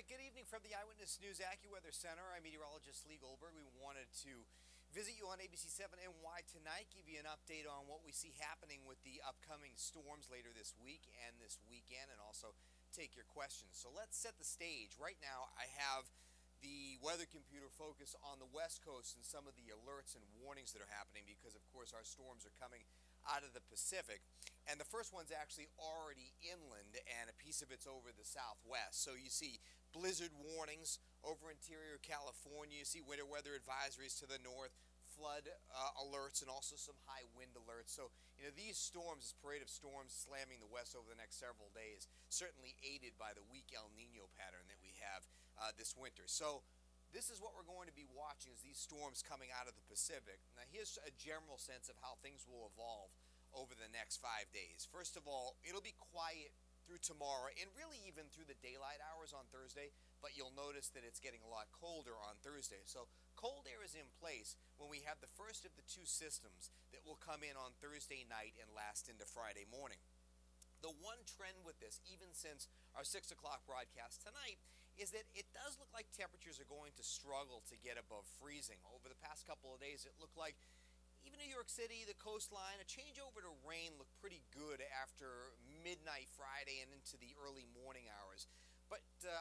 right, good evening from the Eyewitness News AccuWeather Center. I'm meteorologist Lee Goldberg. We wanted to visit you on ABC-7NY tonight, give you an update on what we see happening with the upcoming storms later this week and this weekend, and also take your questions. So let's set the stage. Right now, I have the weather computer focus on the West Coast and some of the alerts and warnings that are happening because, of course, our storms are coming out of the Pacific. And the first one's actually already inland, and a piece of it's over the southwest. So you see blizzard warnings over interior California. You see winter weather advisories to the north, flood alerts, and also some high wind alerts. So, these storms, this parade of storms slamming the west over the next several days, certainly aided by the weak El Nino pattern that we have this winter. So this is what we're going to be watching, is these storms coming out of the Pacific. Now here's a general sense of how things will evolve over the next 5 days. First of all, it'll be quiet through tomorrow and really even through the daylight hours on Thursday, but you'll notice that it's getting a lot colder on Thursday. So cold air is in place when we have the first of the two systems that will come in on Thursday night and last into Friday morning. The one trend with this, even since our 6 o'clock broadcast tonight, is that it does look like temperatures are going to struggle to get above freezing. Over the past couple of days, it looked like even New York City, the coastline, a change over to rain looked pretty good after midnight Friday and into the early morning hours. But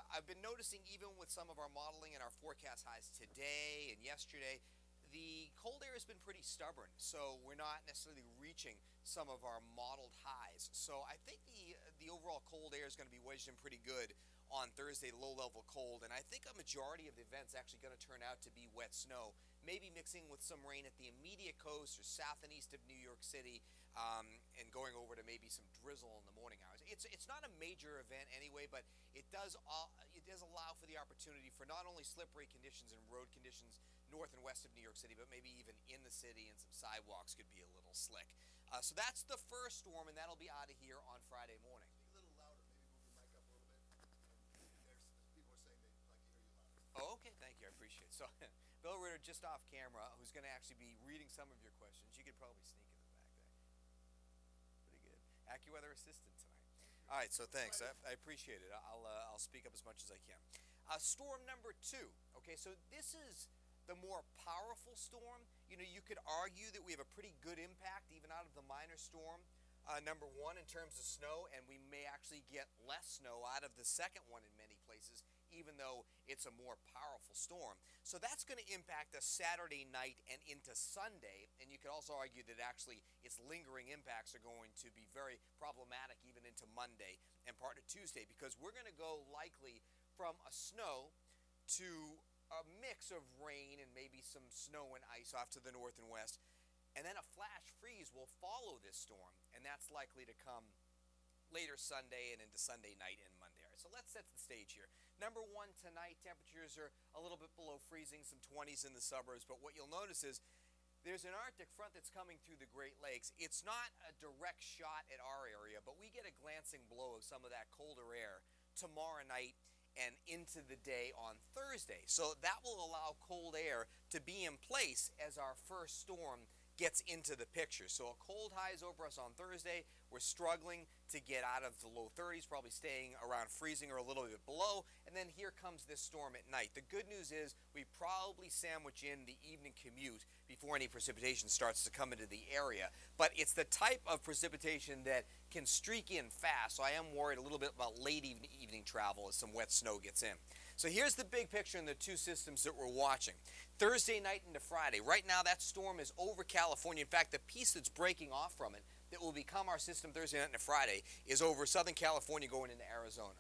I've been noticing, even with some of our modeling and our forecast highs today and yesterday, the cold air has been pretty stubborn, so we're not necessarily reaching some of our modeled highs. So I think the overall cold air is going to be wedged in pretty good on Thursday, low-level cold, and I think a majority of the event's actually going to turn out to be wet snow, maybe mixing with some rain at the immediate coast or south and east of New York City, and going over to maybe some drizzle in the morning hours. It's not a major event anyway, but it does allow for the opportunity for not only slippery conditions and road conditions north and west of New York City, but maybe even in the city, and some sidewalks could be a little slick. So that's the first storm, and that'll be out of here on Friday morning. A little louder, maybe move your mic up a little bit. People are saying they'd like to hear you louder. Oh, okay, thank you, I appreciate it. So, Bill Ritter, just off camera, who's going to actually be reading some of your questions. You could probably sneak in the back there. Pretty good. AccuWeather assistant tonight. All right, so thanks. I appreciate it. I'll speak up as much as I can. Storm number 2. Okay, so this is the more powerful storm. You could argue that we have a pretty good impact even out of the minor storm number 1 in terms of snow, and we may actually get less snow out of the second one in many places, even though it's a more powerful storm. So that's going to impact us Saturday night and into Sunday, and you could also argue that actually its lingering impacts are going to be very problematic even into Monday and part of Tuesday, because we're going to go likely from a snow to a mix of rain and maybe some snow and ice off to the north and west, and then a flash freeze will follow this storm, and that's likely to come later Sunday and into Sunday night and Monday. All right, so let's set the stage here. Number 1 tonight, temperatures are a little bit below freezing, some 20s in the suburbs, but what you'll notice is there's an Arctic front that's coming through the Great Lakes. It's not a direct shot at our area, but we get a glancing blow of some of that colder air tomorrow night and into the day on Thursday. So that will allow cold air to be in place as our first storm gets into the picture. So a cold high is over us on Thursday. We're struggling to get out of the low 30s, probably staying around freezing or a little bit below, and then here comes this storm at night. The good news is we probably sandwich in the evening commute before any precipitation starts to come into the area, but it's the type of precipitation that can streak in fast, so I am worried a little bit about late evening travel as some wet snow gets in. So here's the big picture in the two systems that we're watching. Thursday night into Friday. Right now that storm is over California. In fact, the piece that's breaking off from it that will become our system Thursday night into Friday is over Southern California going into Arizona.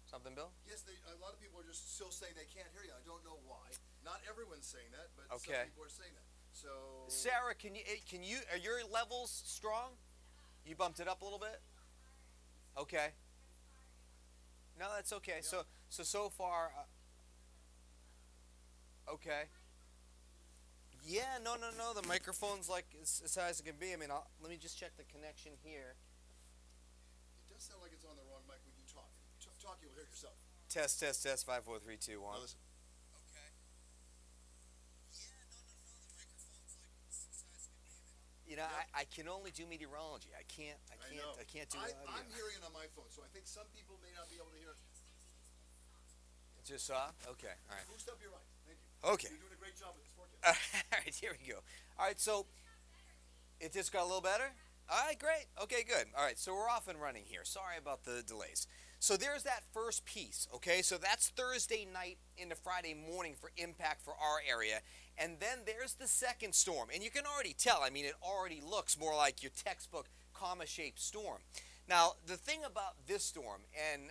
Something, Bill? Yes, a lot of people are just still saying they can't hear you. I don't know why. Not everyone's saying that, but okay. Some people are saying that. So, Sarah, are your levels strong? You bumped it up a little bit? Okay. No, that's okay. Yeah. So far, okay. Yeah, no. The microphone's like as high as it can be. I mean, let me just check the connection here. It does sound like it's on the wrong mic when you talk. Talk, you'll hear yourself. Test. 5, 4, 3, 2, 1. Now listen. Okay. Yeah, no. The microphone's like as high as it can be. Yeah. I can only do meteorology. I can't do audio. I'm hearing it on my phone, so I think some people may not be able to hear it. Just saw? Okay, all right. Boost up your lights. Thank you. Okay. You're doing a great job with this forecast. All right, here we go. All right, so it just got a little better? All right, great. Okay, good. All right, so we're off and running here. Sorry about the delays. So there's that first piece, okay? So that's Thursday night into Friday morning for impact for our area. And then there's the second storm. And you can already tell, I mean, it already looks more like your textbook comma-shaped storm. Now, the thing about this storm, and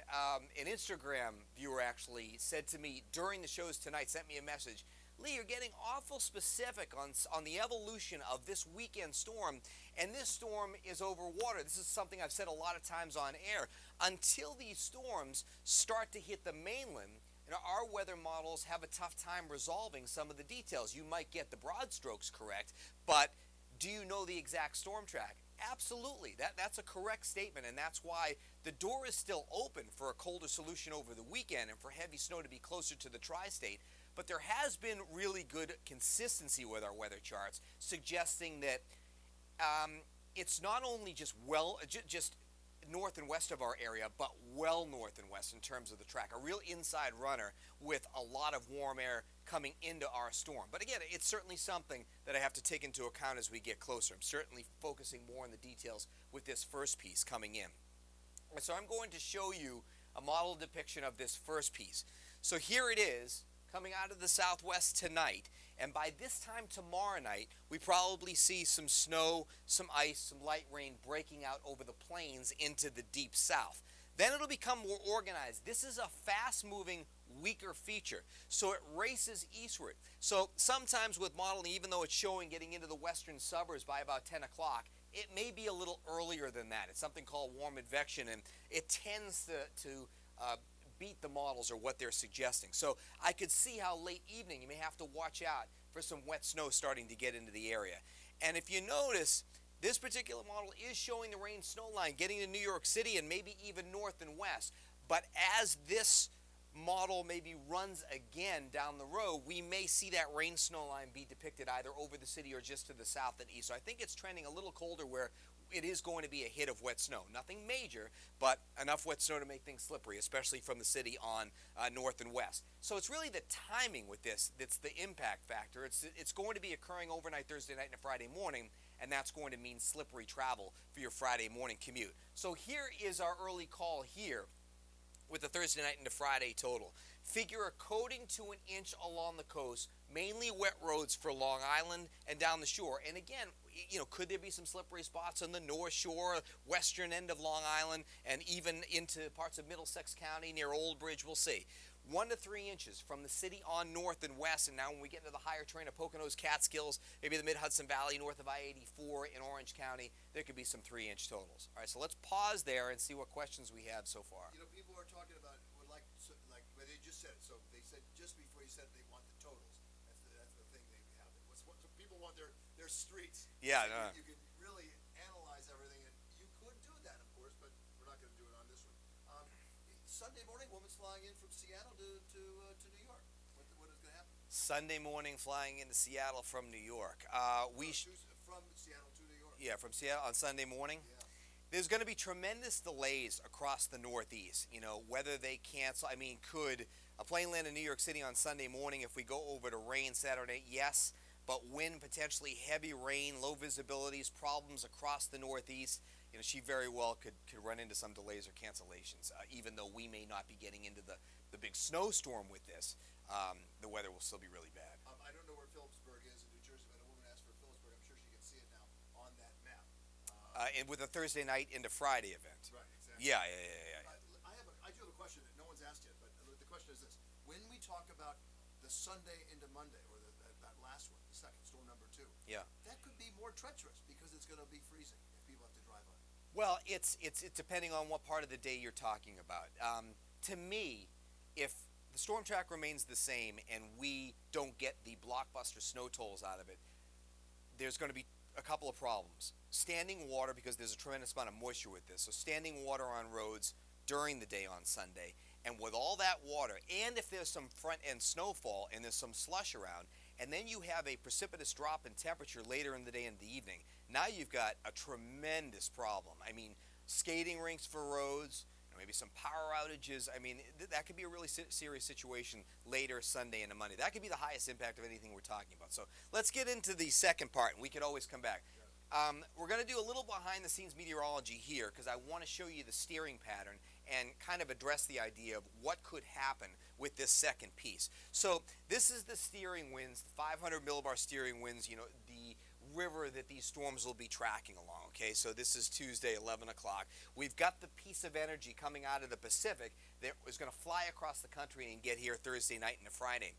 an Instagram viewer actually said to me during the shows tonight, sent me a message, Lee, you're getting awful specific on the evolution of this weekend storm, and this storm is over water. This is something I've said a lot of times on air. Until these storms start to hit the mainland, our weather models have a tough time resolving some of the details. You might get the broad strokes correct, but do you know the exact storm track? Absolutely. That's a correct statement, and that's why the door is still open for a colder solution over the weekend and for heavy snow to be closer to the tri-state. But there has been really good consistency with our weather charts, suggesting that it's not only just north and west of our area, but well north and west in terms of the track. A real inside runner with a lot of warm air coming into our storm. But again, it's certainly something that I have to take into account as we get closer. I'm certainly focusing more on the details with this first piece coming in. So I'm going to show you a model depiction of this first piece. So here it is, coming out of the southwest tonight, and by this time tomorrow night, we probably see some snow, some ice, some light rain breaking out over the plains into the deep south. Then it'll become more organized. This is a fast-moving, weaker feature, so it races eastward. So sometimes with modeling, even though it's showing getting into the western suburbs by about 10 o'clock, it may be a little earlier than that. It's something called warm advection, and it tends to beat the models or what they're suggesting. So I could see how late evening you may have to watch out for some wet snow starting to get into the area. And if you notice, this particular model is showing the rain snow line getting to New York City and maybe even north and west. But as this model maybe runs again down the road, we may see that rain snow line be depicted either over the city or just to the south and east. So I think it's trending a little colder where it is going to be a hit of wet snow. Nothing major, but enough wet snow to make things slippery, especially from the city on north and west. So it's really the timing with this that's the impact factor. It's going to be occurring overnight Thursday night and Friday morning, and that's going to mean slippery travel for your Friday morning commute. So here is our early call here with the Thursday night into Friday total. Figure a coating to an inch along the coast, mainly wet roads for Long Island and down the shore. And again, could there be some slippery spots on the North Shore, western end of Long Island, and even into parts of Middlesex County near Old Bridge? We'll see. 1 to 3 inches from the city on north and west, and now when we get into the higher terrain of Poconos, Catskills, maybe the mid-Hudson Valley north of I-84 in Orange County, there could be some 3-inch totals. All right, so let's pause there and see what questions we have so far. People are talking about, but they just said it. So they said just before you said they want the totals. That's the thing they have. So people want their streets. Yeah, so no. You can really analyze everything, and you could do that, of course, but we're not going to do it on this one. Sunday morning, woman's flying in from Seattle to New York. What is going to happen? Sunday morning, flying into Seattle from New York. From Seattle to New York. Yeah, from Seattle on Sunday morning. Yeah. There's going to be tremendous delays across the Northeast. Whether they cancel. I mean, could a plane land in New York City on Sunday morning if we go over to rain Saturday? Yes, but wind, potentially heavy rain, low visibilities, problems across the Northeast. She very well could run into some delays or cancellations, even though we may not be getting into the big snowstorm with this. The weather will still be really bad. I don't know where Phillipsburg is in New Jersey, but a woman asked for Phillipsburg. I'm sure she can see it now on that map. And with a Thursday night into Friday event. Right, exactly. Yeah. I do have a question that no one's asked yet, but the question is this. When we talk about the Sunday into Monday, or that last one, the second, storm number 2, yeah, that could be more treacherous because it's going to be freezing if people have to drive on it. Well, it's depending on what part of the day you're talking about. To me, if the storm track remains the same and we don't get the blockbuster snow totals out of it, there's going to be a couple of problems. Standing water, because there's a tremendous amount of moisture with this, so standing water on roads during the day on Sunday, and with all that water, and if there's some front-end snowfall and there's some slush around, and then you have a precipitous drop in temperature later in the day and the evening, now you've got a tremendous problem. I mean, skating rinks for roads, maybe some power outages. I mean, that could be a really serious situation later Sunday into Monday. That could be the highest impact of anything we're talking about. So let's get into the second part, and we could always come back. We're going to do a little behind-the-scenes meteorology here because I want to show you the steering pattern and kind of address the idea of what could happen with this second piece. So this is the steering winds, the 500 millibar steering winds, you know, the river that these storms will be tracking along, okay? So this is Tuesday, 11 o'clock. We've got the piece of energy coming out of the Pacific that is going to fly across the country and get here Thursday night into Friday.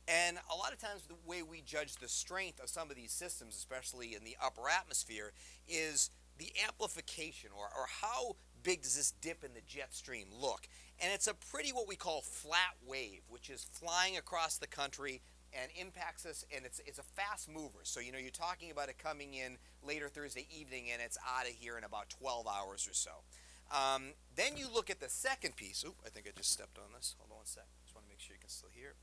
And a lot of times the way we judge the strength of some of these systems, especially in the upper atmosphere, is the amplification or how big does this dip in the jet stream look. And it's a pretty what we call flat wave, which is flying across the country and impacts us, and it's a fast mover. So, you know, you're talking about it coming in later Thursday evening, and it's out of here in about 12 hours or so. Then you look at the second piece. Oop, I think I just stepped on this. Hold on one sec. Just want to make sure you can still hear.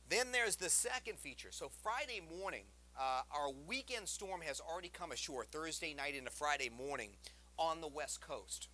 Then there's the second feature. So Friday morning, our weekend storm has already come ashore Thursday night into Friday morning on the West Coast.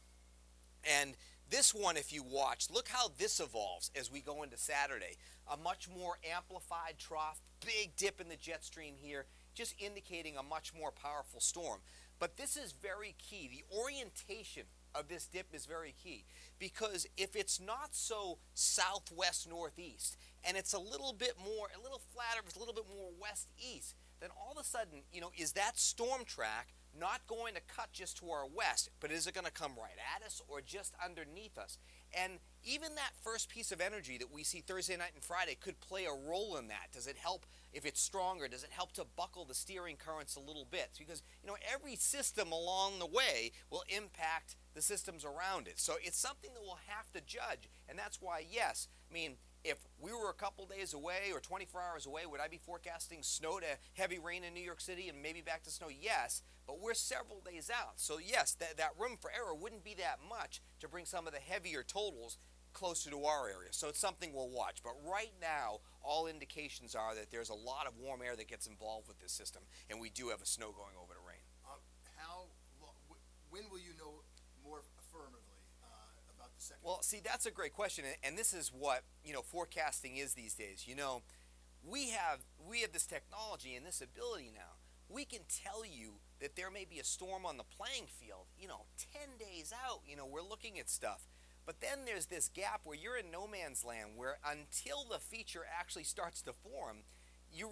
And this one, if you watch, look how this evolves as we go into Saturday. A much more amplified trough, big dip in the jet stream here, just indicating a much more powerful storm. But this is very key. The orientation of this dip is very key, because if it's not so southwest northeast and it's a little bit more, a little flatter, it's a little bit more west east, then all of a sudden, you know, is that storm track not going to cut just to our west, but is it going to come right at us or just underneath us? And even that first piece of energy that we see Thursday night and Friday could play a role in that. Does it help, if it's stronger, does it help to buckle the steering currents a little bit? Because, you know, every system along the way will impact the systems around it. So it's something that we'll have to judge. And that's why, yes, I mean, if we were a couple days away or 24 hours away, would I be forecasting snow to heavy rain in New York City and maybe back to snow? Yes, but we're several days out. So yes, that room for error wouldn't be that much to bring some of the heavier totals closer to our area. So it's something we'll watch. But right now, all indications are that there's a lot of warm air that gets involved with this system, and we do have a snow going over to rain. When will you know more affirmatively about the second? Well, see, that's a great question, and this is what, you know, forecasting is these days. You know, we have this technology and this ability now. We can tell you that there may be a storm on the playing field, you know, 10 days out. You know, we're looking at stuff. But then there's this gap where you're in no man's land, where until the feature actually starts to form, you're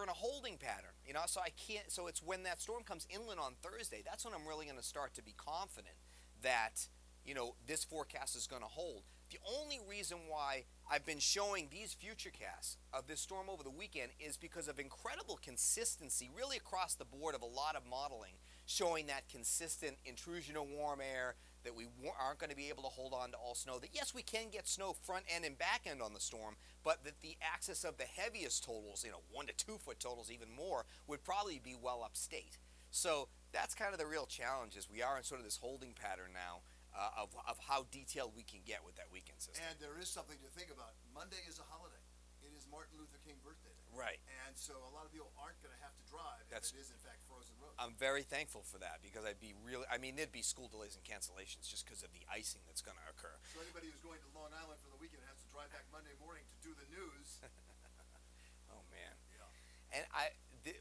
in a holding pattern, you know. So so it's when that storm comes inland on Thursday, that's when I'm really going to start to be confident that, you know, this forecast is going to hold. The only reason why I've been showing these future casts of this storm over the weekend is because of incredible consistency really across the board of a lot of modeling, showing that consistent intrusion of warm air, that we aren't going to be able to hold on to all snow, that yes, we can get snow front end and back end on the storm, but that the axis of the heaviest totals, you know, 1 to 2 foot totals, even more, would probably be well upstate. So that's kind of the real challenge, is we are in sort of this holding pattern now of how detailed we can get with that weekend system. And there is something to think about. Monday is a holiday. It is Martin Luther King birthday day. Right. And so a lot of people aren't going to have to drive if it is in fact frozen roads. I'm very thankful for that, because there'd be school delays and cancellations just because of the icing that's going to occur. So anybody who's going to Long Island for the weekend has to drive back Monday morning to do the news. Oh man. Yeah. And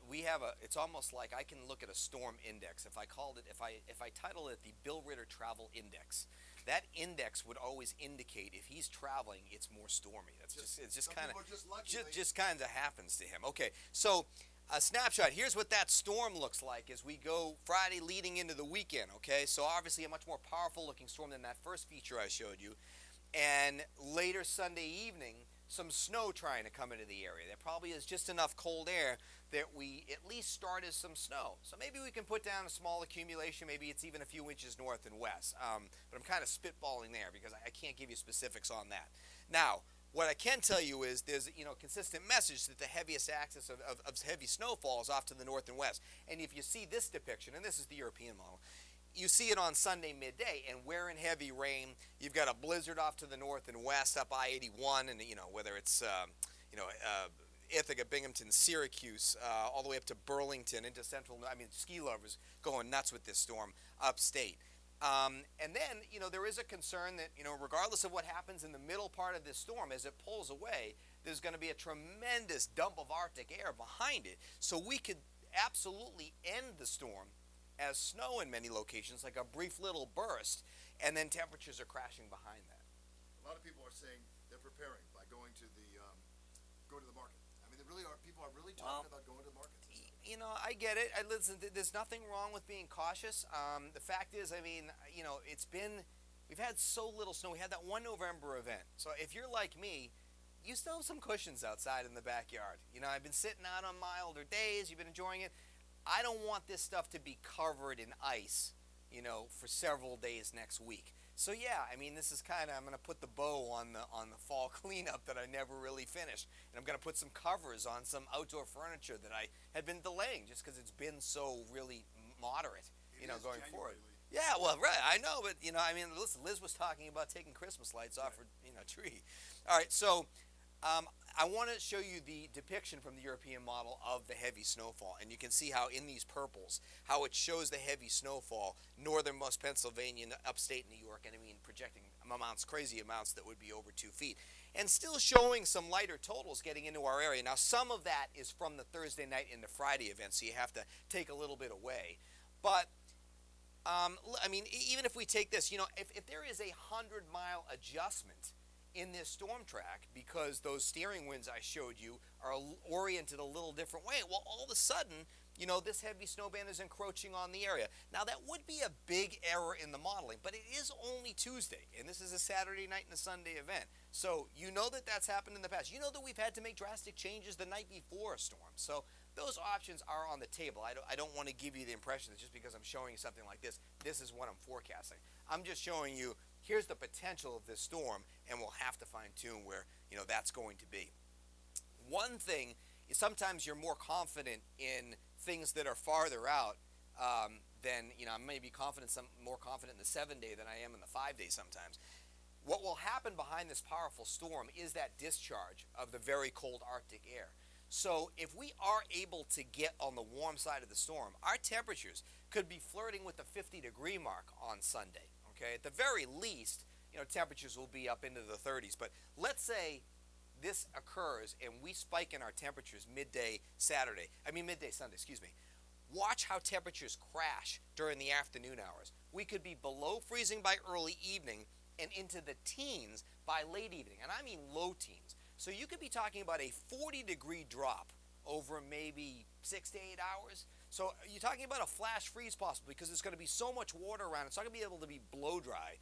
we have it's almost like I can look at a storm index. If I title it the Bill Ritter Travel Index, that index would always indicate if he's traveling, it's more stormy. It's just kind of happens to him. Okay, so a snapshot. Here's what that storm looks like as we go Friday leading into the weekend. Okay, so obviously a much more powerful looking storm than that first feature I showed you. And later Sunday evening, some snow trying to come into the area. There probably is just enough cold air that we at least start as some snow. So maybe we can put down a small accumulation. Maybe it's even a few inches north and west. But I'm kind of spitballing there because I can't give you specifics on that. Now, what I can tell you is there's consistent message that the heaviest axis of heavy snowfall is off to the north and west. And if you see this depiction, and this is the European model, you see it on Sunday midday, and we're in heavy rain. You've got a blizzard off to the north and west up I-81, and whether it's Ithaca, Binghamton, Syracuse, all the way up to Burlington into ski lovers going nuts with this storm upstate. And then, there is a concern that, regardless of what happens in the middle part of this storm, as it pulls away, there's going to be a tremendous dump of Arctic air behind it. So we could absolutely end the storm as snow in many locations, like a brief little burst, and then temperatures are crashing behind that. A lot of people are saying they're preparing by going to the market. I mean, people are really talking about going to the market. I get it. Listen, there's nothing wrong with being cautious. The fact is, we've had so little snow. We had that one November event. So if you're like me, you still have some cushions outside in the backyard. I've been sitting out on milder days. You've been enjoying it. I don't want this stuff to be covered in ice, for several days next week. So yeah, this is I'm going to put the bow on the fall cleanup that I never really finished, and I'm going to put some covers on some outdoor furniture that I had been delaying just because it's been so really moderate, going forward. Yeah, well, right, I know, but listen, Liz was talking about taking Christmas lights off her, tree. All right, so I want to show you the depiction from the European model of the heavy snowfall, and you can see how in these purples, how it shows the heavy snowfall, northernmost Pennsylvania, upstate New York, and projecting crazy amounts that would be over 2 feet, and still showing some lighter totals getting into our area. Now, some of that is from the Thursday night into Friday event, so you have to take a little bit away, but even if we take this, if there is a 100-mile adjustment in this storm track because those steering winds I showed you are oriented a little different way, well, all of a sudden, this heavy snow band is encroaching on the area. Now, that would be a big error in the modeling, but it is only Tuesday, and this is a Saturday night and a Sunday event. So that that's happened in the past. That we've had to make drastic changes the night before a storm. So those options are on the table. I don't want to give you the impression that just because I'm showing you something like this is what I'm forecasting. I'm just showing you here's the potential of this storm, and we'll have to fine-tune where, that's going to be. One thing is sometimes you're more confident in things that are farther out than, I may be more confident in the 7-day than I am in the 5-day sometimes. What will happen behind this powerful storm is that discharge of the very cold Arctic air. So if we are able to get on the warm side of the storm, our temperatures could be flirting with the 50-degree mark on Sunday. Okay, at the very least, temperatures will be up into the 30s. But let's say this occurs and we spike in our temperatures midday Sunday, excuse me. Watch how temperatures crash during the afternoon hours. We could be below freezing by early evening and into the teens by late evening, and I mean low teens. So you could be talking about a 40-degree drop over maybe 6 to 8 hours. So you're talking about a flash freeze possibly because there's going to be so much water around. It's not going to be able to be blow dry.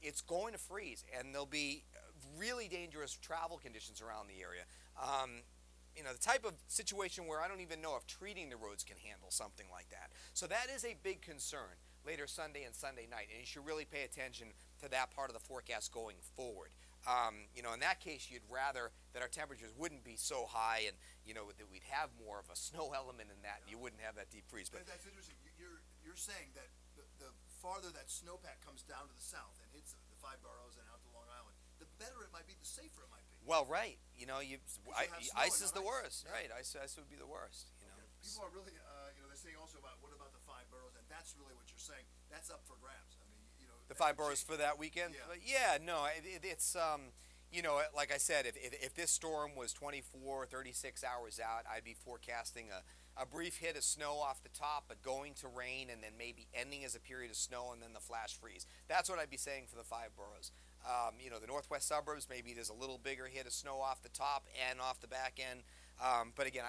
It's going to freeze, and there'll be really dangerous travel conditions around the area. The type of situation where I don't even know if treating the roads can handle something like that. So that is a big concern later Sunday and Sunday night, and you should really pay attention to that part of the forecast going forward. In that case, you'd rather that our temperatures wouldn't be so high and, that we'd have more of a snow element in that, and you wouldn't have that deep freeze. But that's interesting. You're saying that the farther that snowpack comes down to the south and hits the 5 boroughs and out to Long Island, the better it might be, the safer it might be. Well, right. Ice is the worst. Yeah. Right. Ice would be the worst. Okay. People are really, they're saying also about what about the 5 boroughs, and that's really what you're saying. That's up for grabs. The 5 boroughs for that weekend? Yeah. It's like I said, if this storm was 24, 36 hours out, I'd be forecasting a brief hit of snow off the top, but going to rain and then maybe ending as a period of snow and then the flash freeze. That's what I'd be saying for the 5 boroughs. The northwest suburbs, maybe there's a little bigger hit of snow off the top and off the back end. But again,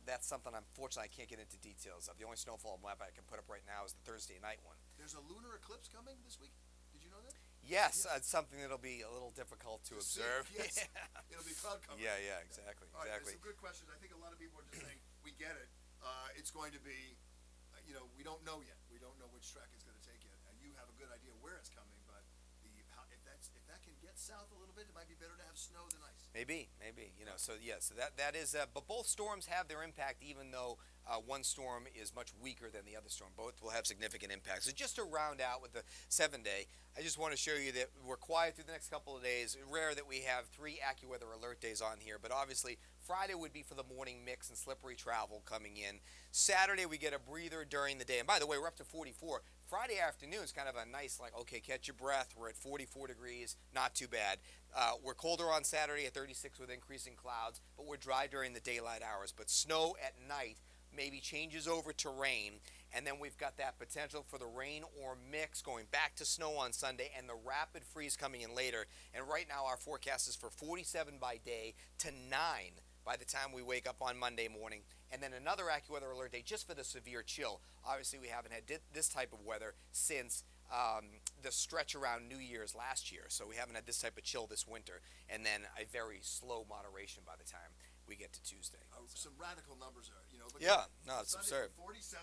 that's something unfortunately I can't get into details of. The only snowfall map I can put up right now is the Thursday night one. There's a lunar eclipse coming this week. Did you know that? Yes, it's something that'll be a little difficult to observe. Yes. It'll be cloud cover. Yeah, exactly. All right, there's some good questions. I think a lot of people are just saying, we get it. It's going to be, we don't know yet. We don't know which track it's going to take yet. And you have a good idea where it's coming, but if that can get south a little bit, it might be better to have snow than ice. Maybe. So that is, but both storms have their impact, even though one storm is much weaker than the other storm. Both will have significant impacts. So just to round out with the 7-day, I just want to show you that we're quiet through the next couple of days. Rare that we have 3 AccuWeather alert days on here, but obviously Friday would be for the morning mix and slippery travel coming in. Saturday we get a breather during the day. And by the way, we're up to 44. Friday afternoon is kind of a nice, like, okay, catch your breath. We're at 44 degrees, not too bad. We're colder on Saturday at 36 with increasing clouds, but we're dry during the daylight hours. But snow at night maybe changes over to rain, and then we've got that potential for the rain or mix going back to snow on Sunday and the rapid freeze coming in later. And right now our forecast is for 47 by day to 9 by the time we wake up on Monday morning, and then another AccuWeather alert day just for the severe chill. Obviously, we haven't had this type of weather since the stretch around New Year's last year, so we haven't had this type of chill this winter, and then a very slow moderation by the time we get to Tuesday. Some radical numbers are, look Yeah, at no, it's Sunday absurd. 47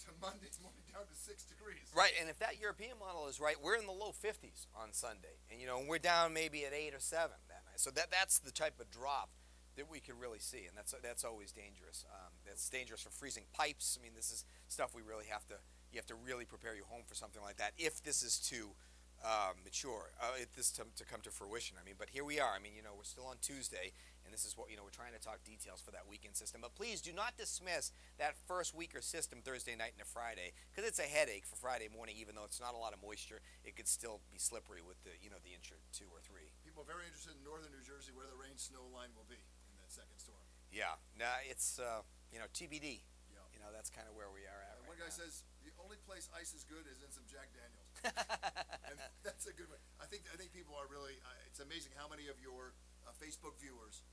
to Monday morning down to 6 degrees. Right, and if that European model is right, we're in the low 50s on Sunday, and we're down maybe at 8 or 7 that night. So that's the type of drop that we could really see, and that's always dangerous. That's dangerous for freezing pipes. I mean, this is stuff we really you have to really prepare your home for something like that if this is to mature, if this to come to fruition. I mean, but here we are. I mean, we're still on Tuesday, and this is what, we're trying to talk details for that weekend system. But please do not dismiss that first weaker system Thursday night into Friday, because it's a headache for Friday morning. Even though it's not a lot of moisture, it could still be slippery with the the inch or 2 or 3. People are very interested in northern New Jersey where the rain snow line will be in that second storm. Yeah, it's TBD. Yeah. That's kind of where we are at. One guy says the only place ice is good is in some Jack Daniels, and that's a good way. I think people are really. It's amazing how many of your Facebook viewers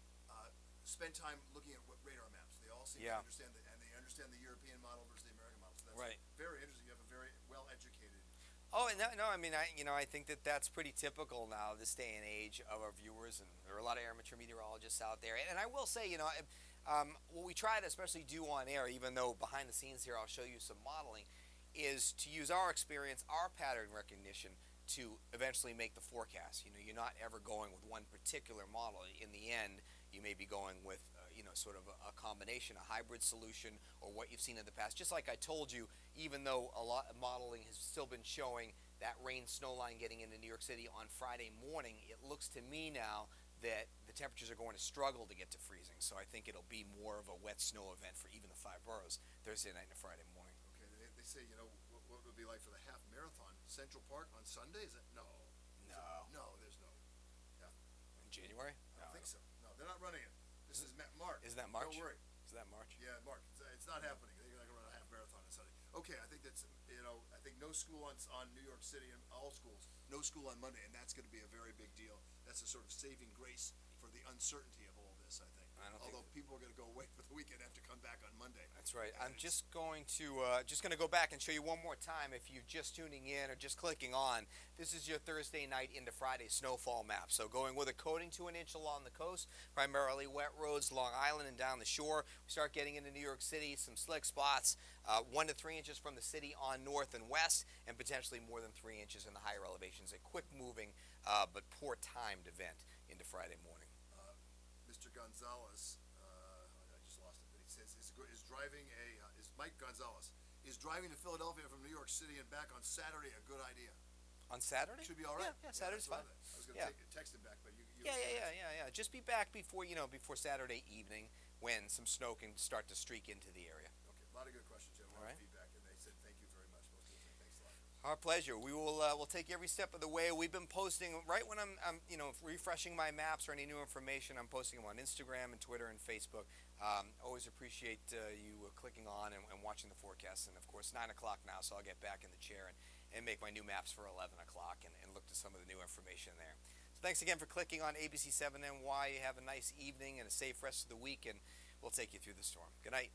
spend time looking at what radar maps. They all seem to understand and they understand the European model versus the American model. So that's right. Very interesting. You have a very well educated. Oh, no. I mean, I think that's pretty typical now, this day and age of our viewers, and there are a lot of amateur meteorologists out there. And I will say, what we try to especially do on air, even though behind the scenes here I'll show you some modeling, is to use our experience, our pattern recognition to eventually make the forecast. You're not ever going with one particular model. In the end, you may be going with sort of a combination, a hybrid solution, or what you've seen in the past. Just like I told you, even though a lot of modeling has still been showing that rain snow line getting into New York City on Friday morning, it looks to me now that the temperatures are going to struggle to get to freezing. So I think it'll be more of a wet snow event for even the 5 boroughs Thursday night and Friday morning. Okay, they say, what would it be like for the half marathon? Central Park on Sunday? Is it? No. No, there's no. Yeah. In January? I don't think so. No, they're not running it. This is March. Isn't that March? Don't worry. Is that March? Yeah, March. It's not happening. They're not going to run a half marathon on Sunday. Okay, I think that's, I think no school on New York City, and all schools, no school on Monday, and that's going to be a very big deal. That's a sort of saving grace for the uncertainty of all this, I think. Although people are going to go away for the weekend, have to come back on Monday. That's right. I'm just going to go back and show you one more time. If you're just tuning in or just clicking on, this is your Thursday night into Friday snowfall map. So going with a coating to an inch along the coast, primarily wet roads, Long Island and down the shore. We start getting into New York City, some slick spots, 1 to 3 inches from the city on north and west, and potentially more than 3 inches in the higher elevations. A quick moving but poor timed event into Friday morning. Mr. Gonzalez, I just lost it, but he says is Mike Gonzalez, is driving to Philadelphia from New York City and back on Saturday a good idea? On Saturday? Should be all right. Yeah, Saturday's fine. I was going to text him back, but you Yeah. Just be back before Saturday evening when some snow can start to streak into the area. Okay, a lot of good questions, Joe. A lot of feedback, and they said thank you very much. Most people say thanks a lot. Our pleasure. We will we'll take every step of the way. We've been posting right when I'm refreshing my maps or any new information. I'm posting them on Instagram and Twitter and Facebook. Always appreciate you clicking on and watching the forecast. And of course, 9 o'clock now, so I'll get back in the chair and make my new maps for 11 o'clock and look to some of the new information there. So thanks again for clicking on ABC7NY. Have a nice evening and a safe rest of the week, and we'll take you through the storm. Good night.